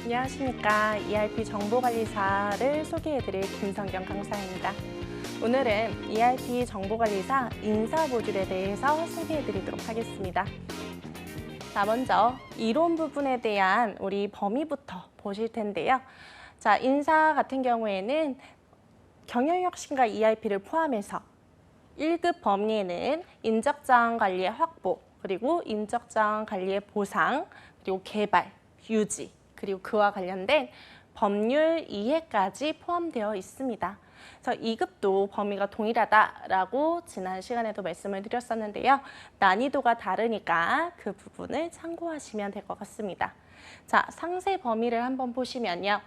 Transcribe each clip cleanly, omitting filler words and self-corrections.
안녕하십니까. ERP 정보관리사를 소개해드릴 김성경 강사입니다. 오늘은 ERP 정보관리사 인사 모듈에 대해서 소개해드리도록 하겠습니다. 자, 먼저 이론 부분에 대한 우리 범위부터 보실 텐데요. 자, 인사 같은 경우에는 경영혁신과 ERP를 포함해서 1급 범위에는 인적자원 관리의 확보, 그리고 인적자원 관리의 보상, 그리고 개발, 유지, 그리고 그와 관련된 법률 이해까지 포함되어 있습니다. 그래서 2급도 범위가 동일하다라고 지난 시간에도 말씀을 드렸었는데요. 난이도가 다르니까 그 부분을 참고하시면 될 것 같습니다. 자, 상세 범위를 한번 보시면요.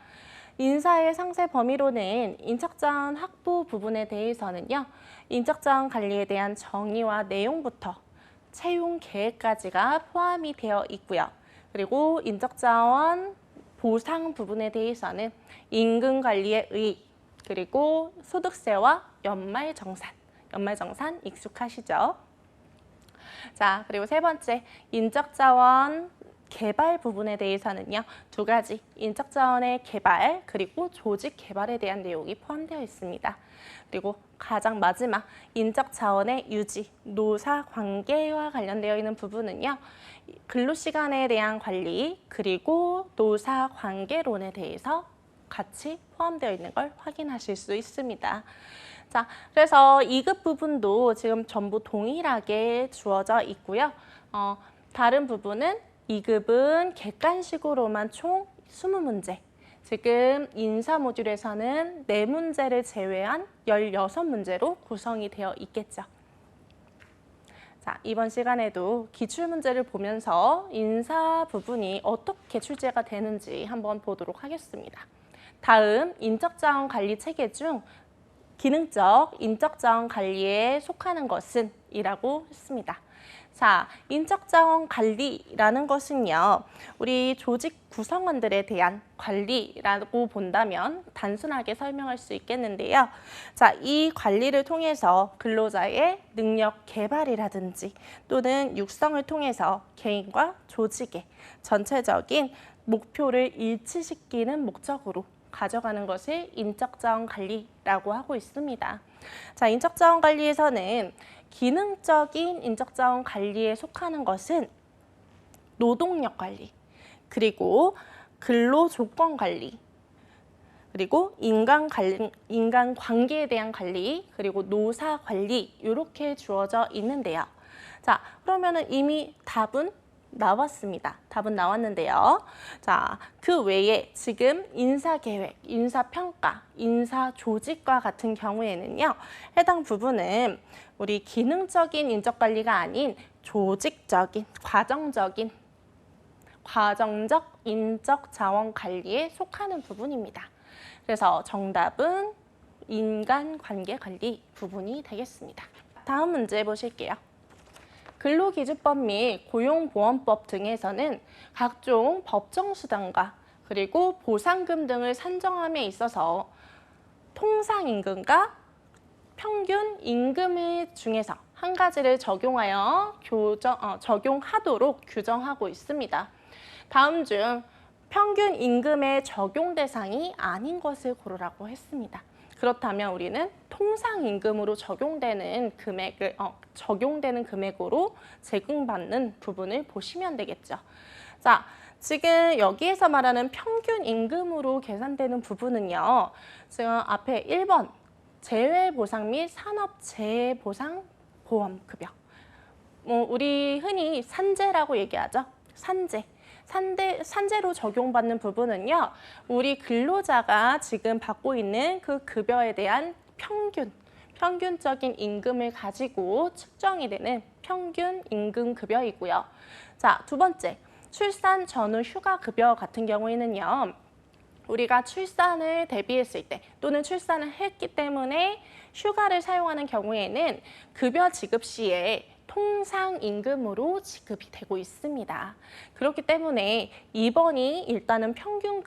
인사의 상세 범위로는 인적자원 확보 부분에 대해서는요. 인적자원 관리에 대한 정의와 내용부터 채용 계획까지가 포함이 되어 있고요. 그리고 인적자원 보상 부분에 대해서는 임금 관리의 의의, 그리고 소득세와 연말정산 익숙하시죠? 자, 그리고 세 번째, 인적자원 개발 부분에 대해서는요. 두 가지, 인적자원의 개발, 그리고 조직 개발에 대한 내용이 포함되어 있습니다. 그리고 가장 마지막, 인적자원의 유지, 노사관계와 관련되어 있는 부분은요. 근로시간에 대한 관리, 그리고 노사관계론에 대해서 같이 포함되어 있는 걸 확인하실 수 있습니다. 자, 그래서 2급 부분도 지금 전부 동일하게 주어져 있고요. 다른 부분은 2급은 객관식으로만 총 20문제, 지금 인사 모듈에서는 4문제를 제외한 16문제로 구성이 되어 있겠죠. 자, 이번 시간에도 기출문제를 보면서 인사 부분이 어떻게 출제가 되는지 한번 보도록 하겠습니다. 다음, 인적자원 관리 체계 중 기능적 인적자원 관리에 속하는 것은? 이라고 했습니다. 자, 인적자원 관리라는 것은요, 우리 조직 구성원들에 대한 관리라고 본다면 단순하게 설명할 수 있겠는데요. 자, 이 관리를 통해서 근로자의 능력 개발이라든지 또는 육성을 통해서 개인과 조직의 전체적인 목표를 일치시키는 목적으로 가져가는 것을 인적자원 관리라고 하고 있습니다. 자, 인적자원 관리에서는 기능적인 인적자원 관리에 속하는 것은 노동력 관리, 그리고 근로조건 관리, 그리고 인간 관계에 대한 관리, 그리고 노사 관리 이렇게 주어져 있는데요. 자, 그러면은 이미 답은 나왔습니다. 답은 나왔는데요. 자, 그 외에 지금 인사계획, 인사평가, 인사조직과 같은 경우에는요. 해당 부분은 우리 기능적인 인적관리가 아닌 조직적인, 과정적 인적자원관리에 속하는 부분입니다. 그래서 정답은 인간관계관리 부분이 되겠습니다. 다음 문제 보실게요. 근로기준법 및 고용보험법 등에서는 각종 법정수당과 그리고 보상금 등을 산정함에 있어서 통상임금과 평균임금 중에서 한 가지를 적용하도록 규정하고 있습니다. 다음 중 평균임금의 적용 대상이 아닌 것을 고르라고 했습니다. 그렇다면 우리는 통상임금으로 적용되는 금액으로 제공받는 부분을 보시면 되겠죠. 자, 지금 여기에서 말하는 평균임금으로 계산되는 부분은요. 지금 앞에 1번 재외보상 및 산업재해보상보험급여. 우리 흔히 산재라고 얘기하죠. 산재로 적용받는 부분은요. 우리 근로자가 지금 받고 있는 그 급여에 대한 평균적인 임금을 가지고 측정이 되는 평균 임금 급여이고요. 자, 두 번째, 출산 전후 휴가 급여 같은 경우에는요. 우리가 출산을 대비했을 때 또는 출산을 했기 때문에 휴가를 사용하는 경우에는 급여 지급 시에 통상임금으로 지급이 되고 있습니다. 그렇기 때문에 2번이 일단은 평균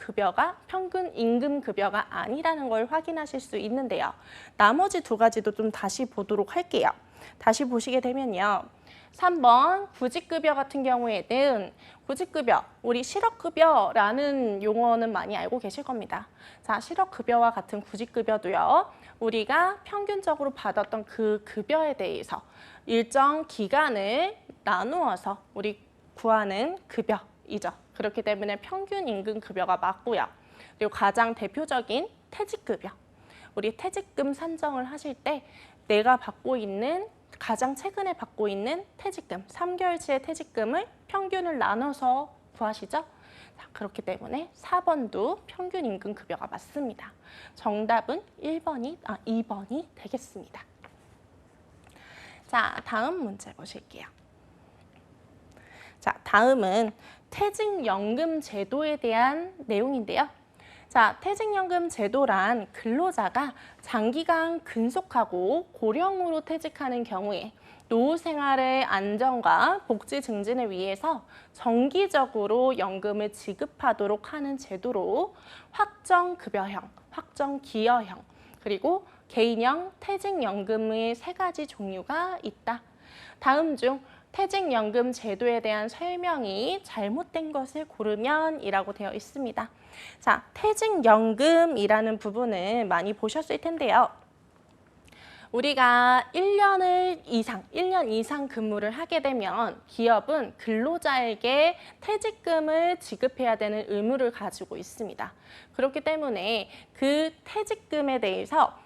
임금 급여가 아니라는 걸 확인하실 수 있는데요. 나머지 두 가지도 좀 다시 보도록 할게요. 다시 보시게 되면요. 3번 구직급여 같은 경우에는 구직급여, 우리 실업급여라는 용어는 많이 알고 계실 겁니다. 자, 실업급여와 같은 구직급여도요. 우리가 평균적으로 받았던 그 급여에 대해서 일정 기간을 나누어서 우리 구하는 급여이죠. 그렇기 때문에 평균 임금 급여가 맞고요. 그리고 가장 대표적인 퇴직급여. 우리 퇴직금 산정을 하실 때 내가 받고 있는 가장 최근에 받고 있는 퇴직금, 3개월치의 퇴직금을 평균을 나눠서 구하시죠? 자, 그렇기 때문에 4번도 평균 임금 급여가 맞습니다. 정답은 2번이 되겠습니다. 자, 다음 문제 보실게요. 자, 다음은 퇴직연금 제도에 대한 내용인데요. 자, 퇴직연금 제도란 근로자가 장기간 근속하고 고령으로 퇴직하는 경우에 노후 생활의 안정과 복지 증진을 위해서 정기적으로 연금을 지급하도록 하는 제도로 확정급여형, 확정기여형, 그리고 개인형 퇴직연금의 3가지 종류가 있다. 다음 중 퇴직연금 제도에 대한 설명이 잘못된 것을 고르면 이라고 되어 있습니다. 자, 퇴직연금이라는 부분을 많이 보셨을 텐데요. 우리가 1년 이상 근무를 하게 되면 기업은 근로자에게 퇴직금을 지급해야 되는 의무를 가지고 있습니다. 그렇기 때문에 그 퇴직금에 대해서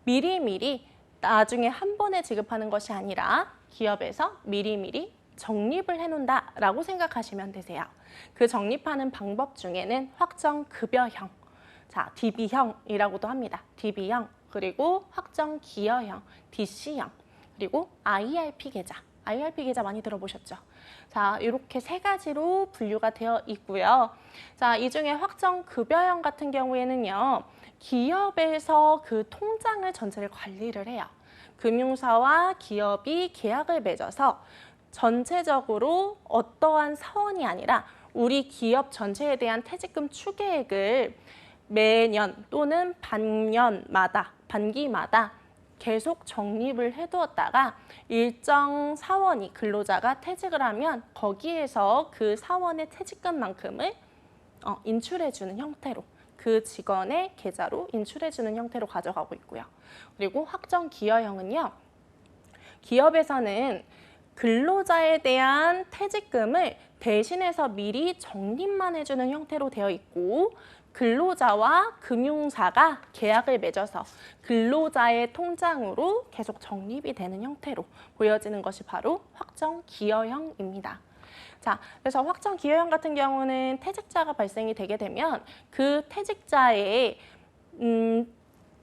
미리미리 나중에 한 번에 지급하는 것이 아니라 기업에서 미리미리 적립을 해놓는다라고 생각하시면 되세요. 그 적립하는 방법 중에는 확정급여형, 자, DB형이라고도 합니다. DB형, 그리고 확정기여형, DC형, 그리고 IRP 계좌. IRP 계좌 많이 들어보셨죠? 자, 이렇게 3가지로 분류가 되어 있고요. 자, 이 중에 확정급여형 같은 경우에는요, 기업에서 그 통장을 전체를 관리를 해요. 금융사와 기업이 계약을 맺어서 전체적으로 어떠한 사원이 아니라 우리 기업 전체에 대한 퇴직금 추계액을 매년 또는 반기마다 계속 적립을 해두었다가 일정 사원이 근로자가 퇴직을 하면 거기에서 그 사원의 퇴직금만큼을 인출해주는 형태로 그 직원의 계좌로 인출해주는 형태로 가져가고 있고요. 그리고 확정기여형은요. 기업에서는 근로자에 대한 퇴직금을 대신해서 미리 적립만 해주는 형태로 되어 있고 근로자와 금융사가 계약을 맺어서 근로자의 통장으로 계속 적립이 되는 형태로 보여지는 것이 바로 확정기여형입니다. 자, 그래서 확정기여형 같은 경우는 퇴직자가 발생이 되게 되면 그 퇴직자의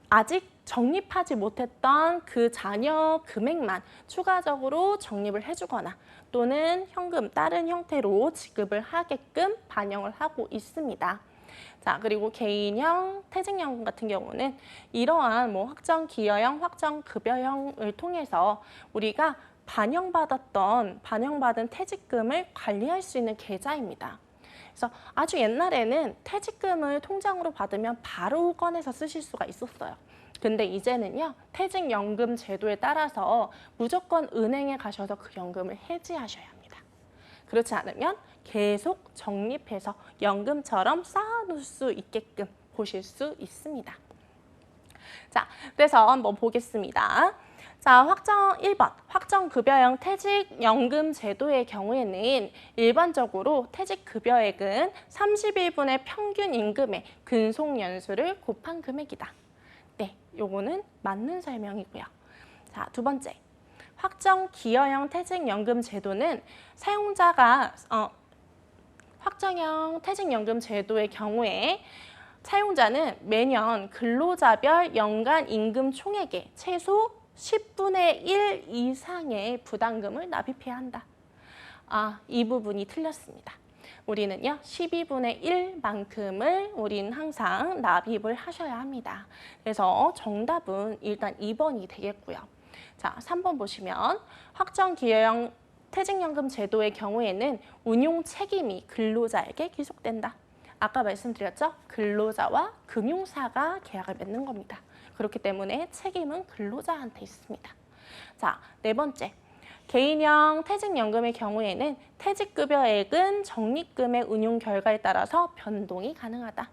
아직 적립하지 못했던 그 잔여 금액만 추가적으로 적립을 해주거나 또는 현금 다른 형태로 지급을 하게끔 반영을 하고 있습니다. 자, 그리고 개인형 퇴직연금 같은 경우는 이러한 확정기여형, 확정급여형을 통해서 우리가 반영받은 퇴직금을 관리할 수 있는 계좌입니다. 그래서 아주 옛날에는 퇴직금을 통장으로 받으면 바로 꺼내서 쓰실 수가 있었어요. 근데 이제는요, 퇴직연금 제도에 따라서 무조건 은행에 가셔서 그 연금을 해지하셔야 합니다. 그렇지 않으면 계속 적립해서 연금처럼 쌓아놓을 수 있게끔 보실 수 있습니다. 자, 그래서 한번 보겠습니다. 자, 1번 확정급여형 퇴직연금 제도의 경우에는 일반적으로 퇴직급여액은 31분의 평균 임금의 근속연수를 곱한 금액이다. 네, 요거는 맞는 설명이고요. 자, 2번째. 확정기여형 퇴직연금 제도는 사용자가 확정형 퇴직연금 제도의 경우에 사용자는 매년 근로자별 연간 임금 총액의 최소 10분의 1 이상의 부담금을 납입해야 한다. 이 부분이 틀렸습니다. 우리는요, 12분의 1만큼을 우린 항상 납입을 하셔야 합니다. 그래서 정답은 일단 2번이 되겠고요. 자, 3번 보시면 확정기여형 퇴직연금 제도의 경우에는 운용 책임이 근로자에게 귀속된다. 아까 말씀드렸죠? 근로자와 금융사가 계약을 맺는 겁니다. 그렇기 때문에 책임은 근로자한테 있습니다. 자, 4번째. 개인형 퇴직연금의 경우에는 퇴직급여액은 적립금의 운용 결과에 따라서 변동이 가능하다.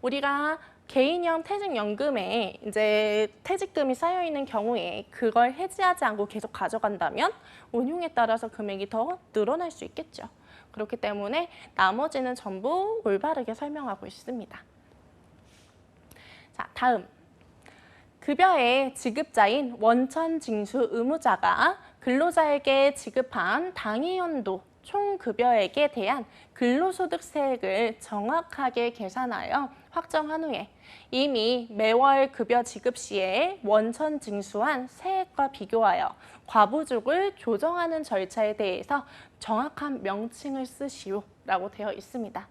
우리가 개인형 퇴직연금에 이제 퇴직금이 쌓여 있는 경우에 그걸 해지하지 않고 계속 가져간다면 운용에 따라서 금액이 더 늘어날 수 있겠죠. 그렇기 때문에 나머지는 전부 올바르게 설명하고 있습니다. 자, 다음. 급여의 지급자인 원천징수 의무자가 근로자에게 지급한 당해연도 총급여액에 대한 근로소득세액을 정확하게 계산하여 확정한 후에 이미 매월 급여 지급 시에 원천징수한 세액과 비교하여 과부족을 조정하는 절차에 대해서 정확한 명칭을 쓰시오라고 되어 있습니다.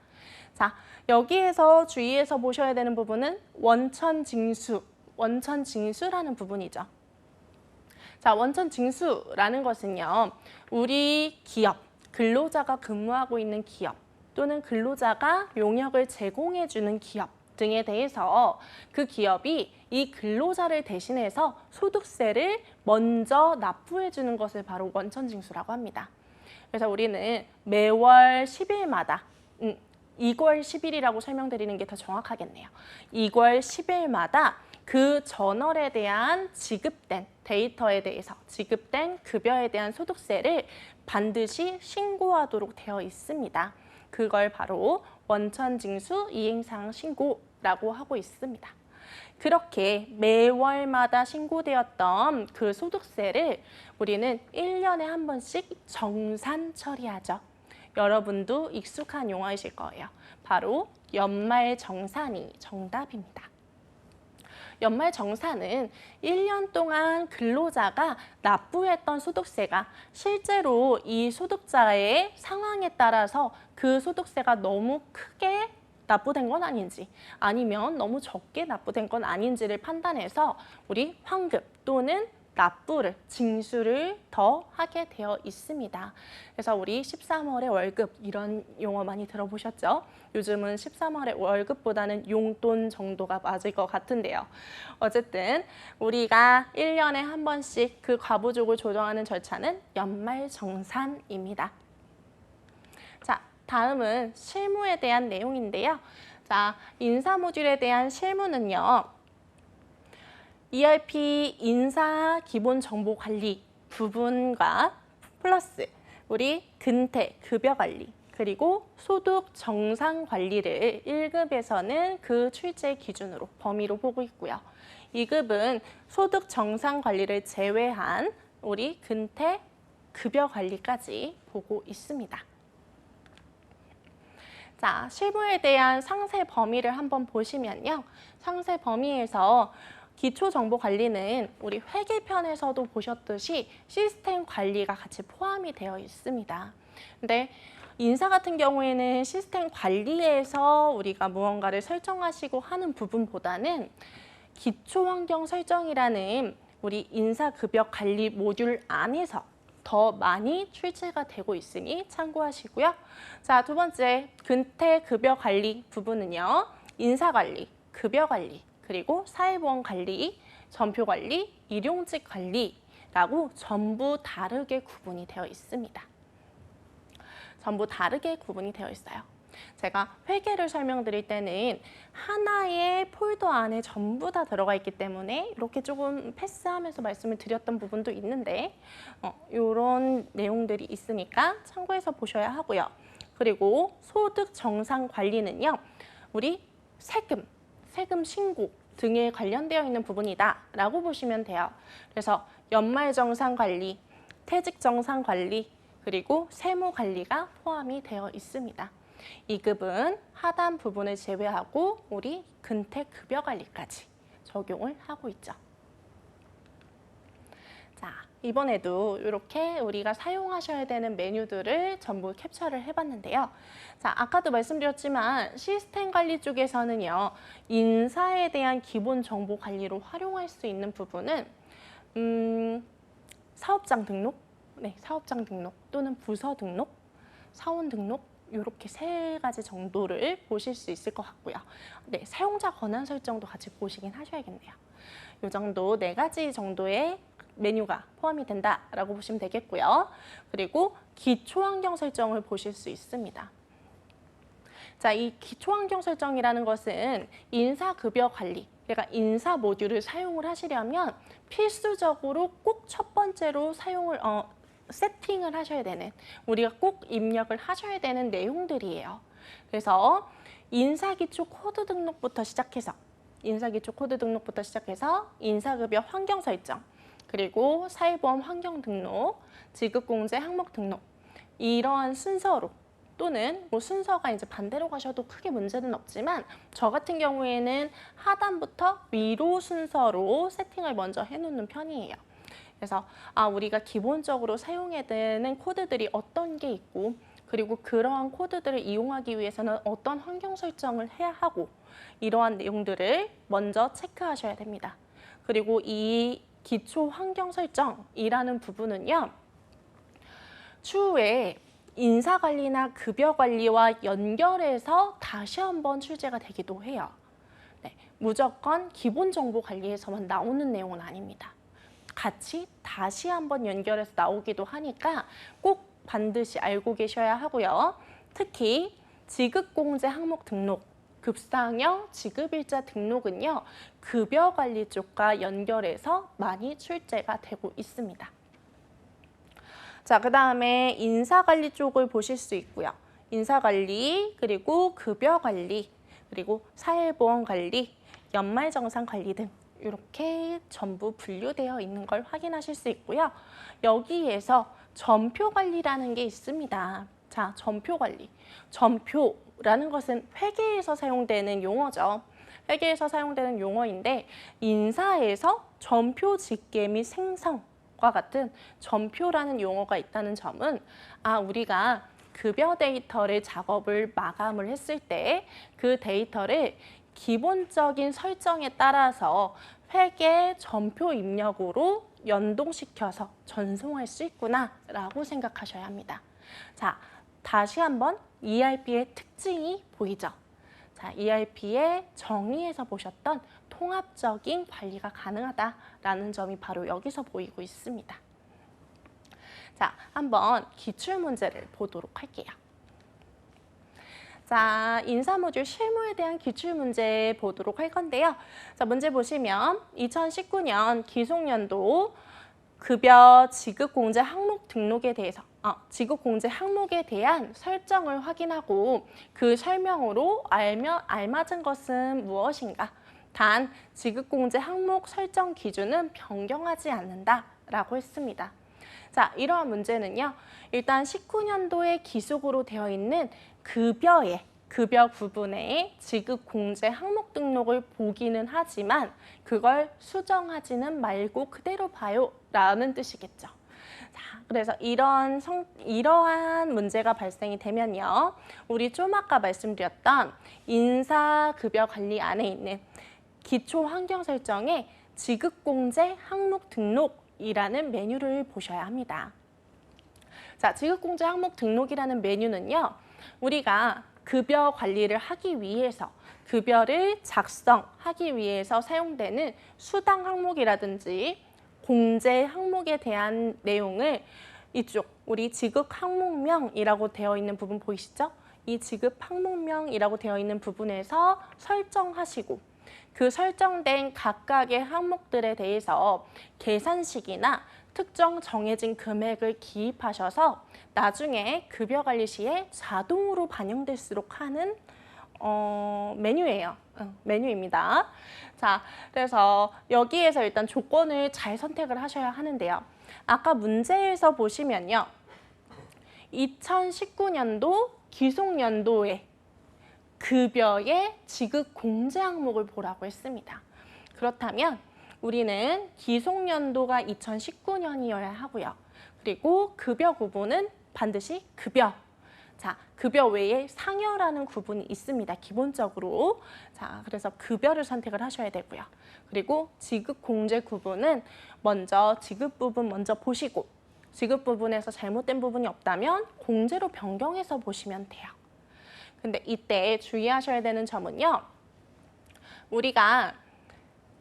자, 여기에서 주의해서 보셔야 되는 부분은 원천징수라는 부분이죠. 자, 원천징수라는 것은요, 우리 기업, 근로자가 근무하고 있는 기업 또는 근로자가 용역을 제공해주는 기업 등에 대해서 그 기업이 이 근로자를 대신해서 소득세를 먼저 납부해주는 것을 바로 원천징수라고 합니다. 그래서 우리는 매월 10일마다 2월 10일이라고 설명드리는 게 더 정확하겠네요. 2월 10일마다 그 저널에 대한 지급된 데이터에 대해서 지급된 급여에 대한 소득세를 반드시 신고하도록 되어 있습니다. 그걸 바로 원천징수 이행사항 신고라고 하고 있습니다. 그렇게 매월마다 신고되었던 그 소득세를 우리는 1년에 한 번씩 정산 처리하죠. 여러분도 익숙한 용어이실 거예요. 바로 연말정산이 정답입니다. 연말정산은 1년 동안 근로자가 납부했던 소득세가 실제로 이 소득자의 상황에 따라서 그 소득세가 너무 크게 납부된 건 아닌지 아니면 너무 적게 납부된 건 아닌지를 판단해서 우리 환급 또는 납부를, 징수를 더 하게 되어 있습니다. 그래서 우리 13월의 월급 이런 용어 많이 들어보셨죠? 요즘은 13월의 월급보다는 용돈 정도가 맞을 것 같은데요. 어쨌든 우리가 1년에 한 번씩 그 과부족을 조정하는 절차는 연말정산입니다. 자, 다음은 실무에 대한 내용인데요. 자, 인사 모듈에 대한 실무는요. ERP 인사 기본 정보 관리 부분과 플러스 우리 근태 급여 관리 그리고 소득 정상 관리를 1급에서는 그 출제 기준으로 범위로 보고 있고요. 2급은 소득 정상 관리를 제외한 우리 근태 급여 관리까지 보고 있습니다. 자, 실무에 대한 상세 범위를 한번 보시면요. 상세 범위에서 기초정보관리는 우리 회계편에서도 보셨듯이 시스템 관리가 같이 포함이 되어 있습니다. 근데 인사 같은 경우에는 시스템 관리에서 우리가 무언가를 설정하시고 하는 부분보다는 기초환경 설정이라는 우리 인사급여 관리 모듈 안에서 더 많이 출제가 되고 있으니 참고하시고요. 자, 두 번째 근태급여 관리 부분은요. 인사관리, 급여관리, 그리고 사회보험관리, 전표관리, 일용직 관리라고 전부 다르게 구분이 되어 있습니다. 전부 다르게 구분이 되어 있어요. 제가 회계를 설명드릴 때는 하나의 폴더 안에 전부 다 들어가 있기 때문에 이렇게 조금 패스하면서 말씀을 드렸던 부분도 있는데 이런 내용들이 있으니까 참고해서 보셔야 하고요. 그리고 소득 정상 관리는요. 우리 세금 신고 등에 관련되어 있는 부분이다 라고 보시면 돼요. 그래서 연말정산관리, 퇴직정산관리, 그리고 세무관리가 포함이 되어 있습니다. 2급은 하단 부분을 제외하고 우리 근태급여관리까지 적용을 하고 있죠. 자, 이번에도 이렇게 우리가 사용하셔야 되는 메뉴들을 전부 캡처를 해봤는데요. 자, 아까도 말씀드렸지만 시스템 관리 쪽에서는요. 인사에 대한 기본 정보 관리로 활용할 수 있는 부분은 사업장 등록, 사업장 등록 또는 부서 등록, 사원 등록 이렇게 3가지 정도를 보실 수 있을 것 같고요. 네, 사용자 권한 설정도 같이 보시긴 하셔야겠네요. 이 정도 4가지 정도의 메뉴가 포함이 된다라고 보시면 되겠고요. 그리고 기초환경 설정을 보실 수 있습니다. 자, 이 기초환경 설정이라는 것은 인사급여 관리, 그러니까 인사 모듈을 사용을 하시려면 필수적으로 꼭 첫 번째로 세팅을 하셔야 되는, 우리가 꼭 입력을 하셔야 되는 내용들이에요. 그래서 인사기초 코드 등록부터 시작해서 인사급여 환경 설정, 그리고 사회보험 환경 등록, 지급공제 항목 등록, 이러한 순서로, 또는 뭐 순서가 이제 반대로 가셔도 크게 문제는 없지만 저 같은 경우에는 하단부터 위로 순서로 세팅을 먼저 해놓는 편이에요. 그래서 우리가 기본적으로 사용해야 되는 코드들이 어떤 게 있고, 그리고 그러한 코드들을 이용하기 위해서는 어떤 환경 설정을 해야 하고, 이러한 내용들을 먼저 체크하셔야 됩니다. 그리고 이 기초 환경 설정이라는 부분은요, 추후에 인사관리나 급여관리와 연결해서 다시 한번 출제가 되기도 해요. 네, 무조건 기본정보관리에서만 나오는 내용은 아닙니다. 같이 다시 한번 연결해서 나오기도 하니까 꼭 반드시 알고 계셔야 하고요. 특히 지급공제 항목 등록, 급상형 지급일자 등록은요, 급여관리 쪽과 연결해서 많이 출제가 되고 있습니다. 자, 그 다음에 인사관리 쪽을 보실 수 있고요. 인사관리, 그리고 급여관리, 그리고 사회보험관리, 연말정산관리 등 이렇게 전부 분류되어 있는 걸 확인하실 수 있고요. 여기에서 전표관리라는 게 있습니다. 자, 전표관리. 전표라는 것은 회계에서 사용되는 용어죠. 회계에서 사용되는 용어인데 인사에서 전표 집계 및 생성 과 같은 전표라는 용어가 있다는 점은 우리가 급여 데이터를 작업을 마감을 했을 때 그 데이터를 기본적인 설정에 따라서 회계 전표 입력으로 연동시켜서 전송할 수 있구나 라고 생각하셔야 합니다. 자, 다시 한번 ERP의 특징이 보이죠? 자, ERP의 정의에서 보셨던 통합적인 관리가 가능하다라는 점이 바로 여기서 보이고 있습니다. 자, 한번 기출문제를 보도록 할게요. 자, 인사 모듈 실무에 대한 기출문제 보도록 할 건데요. 자, 문제 보시면 2019년 기속연도 급여 지급공제 항목 등록에 대해서 지급공제 항목에 대한 설정을 확인하고 그 설명으로 알맞은 것은 무엇인가? 단, 지급공제 항목 설정 기준은 변경하지 않는다라고 했습니다. 자, 이러한 문제는요. 일단 19년도에 기속으로 되어 있는 급여 부분에 지급공제 항목 등록을 보기는 하지만 그걸 수정하지는 말고 그대로 봐요 라는 뜻이겠죠. 자, 그래서 이러한 문제가 발생이 되면요. 우리 좀 아까 말씀드렸던 인사급여 관리 안에 있는 기초 환경 설정에 지급공제 항목 등록이라는 메뉴를 보셔야 합니다. 자, 지급공제 항목 등록이라는 메뉴는요. 우리가 급여 관리를 하기 위해서, 급여를 작성하기 위해서 사용되는 수당 항목이라든지 공제 항목에 대한 내용을 이쪽 우리 지급 항목명이라고 되어 있는 부분 보이시죠? 이 지급 항목명이라고 되어 있는 부분에서 설정하시고 그 설정된 각각의 항목들에 대해서 계산식이나 특정 정해진 금액을 기입하셔서 나중에 급여 관리 시에 자동으로 반영될수록 하는 메뉴입니다. 자, 그래서 여기에서 일단 조건을 잘 선택을 하셔야 하는데요. 아까 문제에서 보시면요. 2019년도 기속연도에 급여의 지급 공제 항목을 보라고 했습니다. 그렇다면 우리는 기속연도가 2019년이어야 하고요. 그리고 급여 구분은 반드시 급여. 자, 급여 외에 상여라는 구분이 있습니다. 기본적으로. 자, 그래서 급여를 선택을 하셔야 되고요. 그리고 지급 공제 구분은 먼저 지급 부분 먼저 보시고 지급 부분에서 잘못된 부분이 없다면 공제로 변경해서 보시면 돼요. 근데 이때 주의하셔야 되는 점은요. 우리가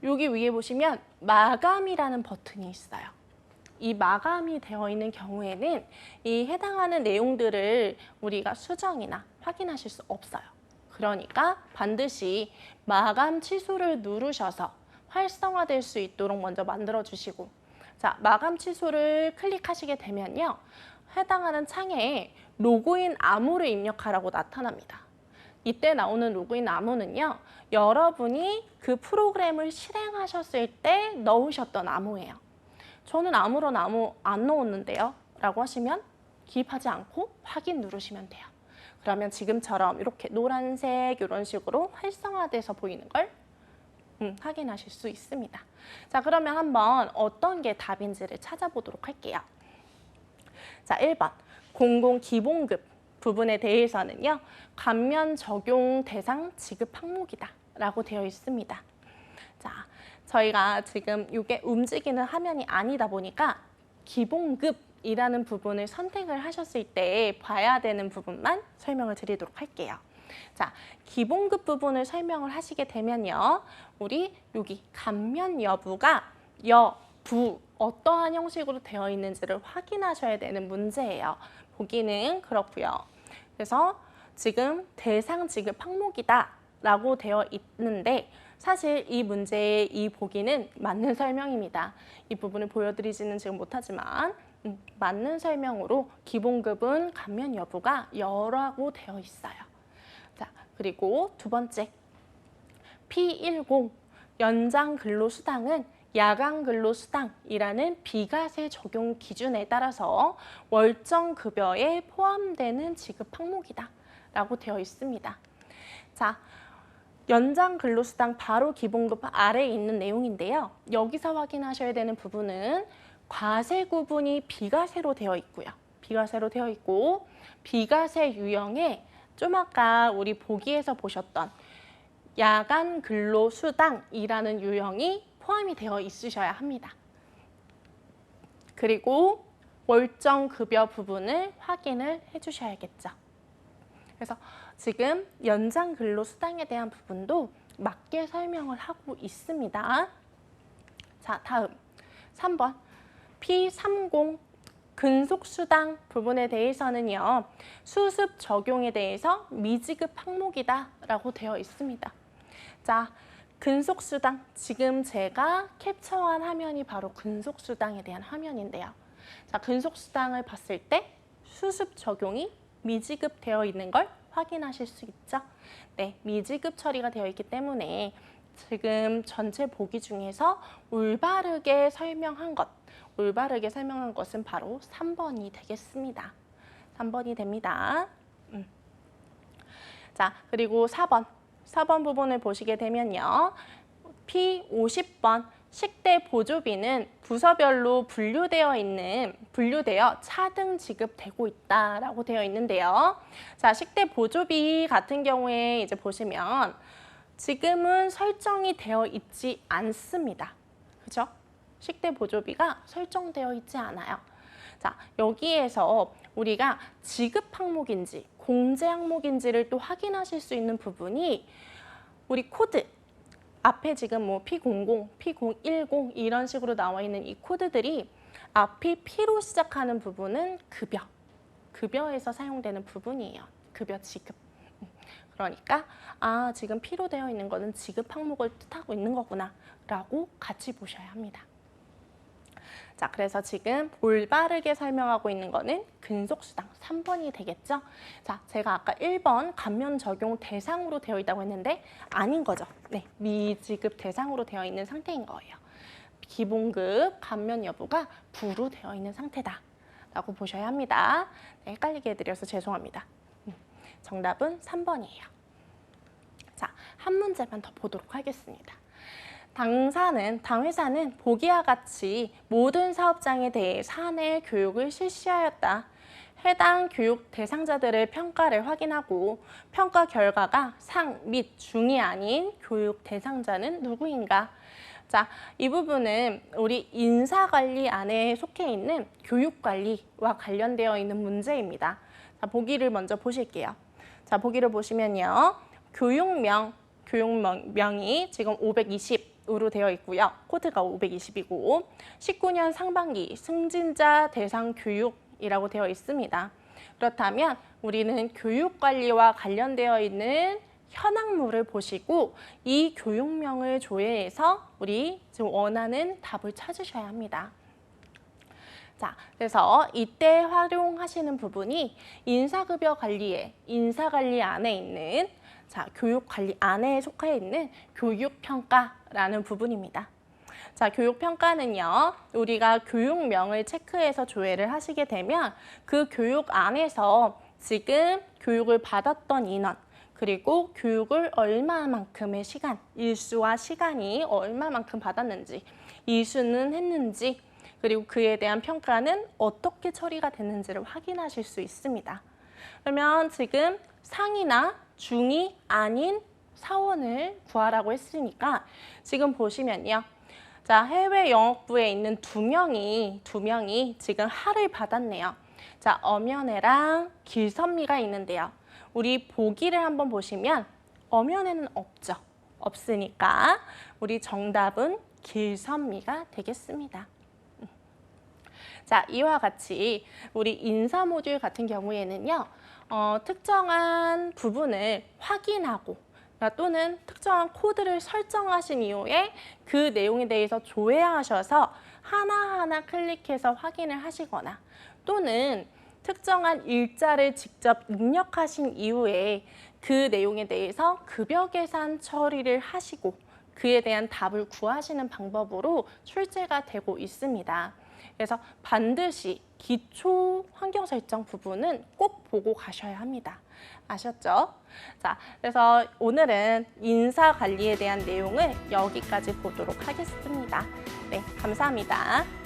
여기 위에 보시면 마감이라는 버튼이 있어요. 이 마감이 되어 있는 경우에는 이 해당하는 내용들을 우리가 수정이나 확인하실 수 없어요. 그러니까 반드시 마감 취소를 누르셔서 활성화될 수 있도록 먼저 만들어 주시고, 자, 마감 취소를 클릭하시게 되면요, 해당하는 창에 로그인 암호를 입력하라고 나타납니다. 이때 나오는 로그인 암호는요, 여러분이 그 프로그램을 실행하셨을 때 넣으셨던 암호예요. 저는 아무런 암호 안 넣었는데요 라고 하시면 기입하지 않고 확인 누르시면 돼요. 그러면 지금처럼 이렇게 노란색 이런 식으로 활성화돼서 보이는 걸 확인하실 수 있습니다. 자, 그러면 한번 어떤 게 답인지를 찾아보도록 할게요. 자, 1번 공공 기본급 부분에 대해서는요, 감면 적용 대상 지급 항목이다 라고 되어 있습니다. 자, 저희가 지금 이게 움직이는 화면이 아니다 보니까 기본급이라는 부분을 선택을 하셨을 때 봐야 되는 부분만 설명을 드리도록 할게요. 자, 기본급 부분을 설명을 하시게 되면요, 우리 여기 감면 여부가 부 어떠한 형식으로 되어 있는지를 확인하셔야 되는 문제예요. 보기는 그렇고요. 그래서 지금 대상 지급 항목이다 라고 되어 있는데, 사실 이 문제의 이 보기는 맞는 설명입니다. 이 부분을 보여드리지는 지금 못하지만 맞는 설명으로 기본급은 감면 여부가 여라고 되어 있어요. 자, 그리고 두 번째 P10 연장 근로수당은 야간 근로수당이라는 비과세 적용 기준에 따라서 월정 급여에 포함되는 지급 항목이다 라고 되어 있습니다. 자, 연장 근로수당 바로 기본급 아래에 있는 내용인데요. 여기서 확인하셔야 되는 부분은 과세 구분이 비과세로 되어 있고요. 비과세로 되어 있고, 비과세 유형에 좀 아까 우리 보기에서 보셨던 야간 근로수당이라는 유형이 포함이 되어 있으셔야 합니다. 그리고 월정 급여 부분을 확인을 해주셔야겠죠. 그래서 지금 연장 근로수당에 대한 부분도 맞게 설명을 하고 있습니다. 자, 다음 3번 P30 근속수당 부분에 대해서는요, 수습 적용에 대해서 미지급 항목이다 라고 되어 있습니다. 자, 근속수당, 지금 제가 캡처한 화면이 바로 근속수당에 대한 화면인데요. 자, 근속수당을 봤을 때 수습 적용이 미지급되어 있는 걸 확인하실 수 있죠. 네, 미지급 처리가 되어 있기 때문에 지금 전체 보기 중에서 올바르게 설명한 것은 바로 3번이 되겠습니다. 3번이 됩니다. 자, 그리고 4번 부분을 보시게 되면요, P50번 식대 보조비는 부서별로 분류되어 차등 지급되고 있다라고 되어 있는데요. 자, 식대 보조비 같은 경우에 이제 보시면 지금은 설정이 되어 있지 않습니다. 그죠? 식대 보조비가 설정되어 있지 않아요. 자, 여기에서 우리가 지급 항목인지 공제 항목인지를 또 확인하실 수 있는 부분이 우리 코드 앞에 지금 뭐 P00, P010 이런 식으로 나와 있는 이 코드들이 앞이 P로 시작하는 부분은 급여에서 사용되는 부분이에요. 급여 지급. 그러니까 지금 P로 되어 있는 거는 지급 항목을 뜻하고 있는 거구나 라고 같이 보셔야 합니다. 자, 그래서 지금 올바르게 설명하고 있는 거는 근속수당 3번이 되겠죠? 자, 제가 아까 1번 감면 적용 대상으로 되어 있다고 했는데 아닌 거죠. 네, 미지급 대상으로 되어 있는 상태인 거예요. 기본급 감면 여부가 부로 되어 있는 상태다 라고 보셔야 합니다. 네, 헷갈리게 해드려서 죄송합니다. 정답은 3번이에요. 자, 한 문제만 더 보도록 하겠습니다. 당 회사는 보기와 같이 모든 사업장에 대해 사내 교육을 실시하였다. 해당 교육 대상자들의 평가를 확인하고 평가 결과가 상 및 중이 아닌 교육 대상자는 누구인가? 자, 이 부분은 우리 인사관리 안에 속해 있는 교육관리와 관련되어 있는 문제입니다. 자, 보기를 먼저 보실게요. 자, 보기를 보시면요. 교육명이 지금 520, 으로 되어 있고요. 코드가 520이고 19년 상반기 승진자 대상 교육이라고 되어 있습니다. 그렇다면 우리는 교육관리와 관련되어 있는 현황물을 보시고 이 교육명을 조회해서 우리 지금 원하는 답을 찾으셔야 합니다. 자, 그래서 이때 활용하시는 부분이 인사급여 관리에 인사관리 안에 있는 교육관리 안에 속해 있는 교육평가라는 부분입니다. 자, 교육평가는요, 우리가 교육명을 체크해서 조회를 하시게 되면 그 교육 안에서 지금 교육을 받았던 인원, 그리고 교육을 얼마만큼의 시간, 일수와 시간이 얼마만큼 받았는지, 이수는 했는지, 그리고 그에 대한 평가는 어떻게 처리가 됐는지를 확인하실 수 있습니다. 그러면 지금 상이나 중이 아닌 사원을 구하라고 했으니까 지금 보시면요. 자, 해외 영업부에 있는 두 명이 지금 하를 받았네요. 자, 엄연애랑 길선미가 있는데요. 우리 보기를 한번 보시면 엄연애는 없죠. 없으니까 우리 정답은 길선미가 되겠습니다. 자, 이와 같이 우리 인사 모듈 같은 경우에는요. 특정한 부분을 확인하고 또는 특정한 코드를 설정하신 이후에 그 내용에 대해서 조회하셔서 하나하나 클릭해서 확인을 하시거나 또는 특정한 일자를 직접 입력하신 이후에 그 내용에 대해서 급여 계산 처리를 하시고 그에 대한 답을 구하시는 방법으로 출제가 되고 있습니다. 그래서 반드시 기초 환경 설정 부분은 꼭 보고 가셔야 합니다. 아셨죠? 자, 그래서 오늘은 인사 관리에 대한 내용을 여기까지 보도록 하겠습니다. 네, 감사합니다.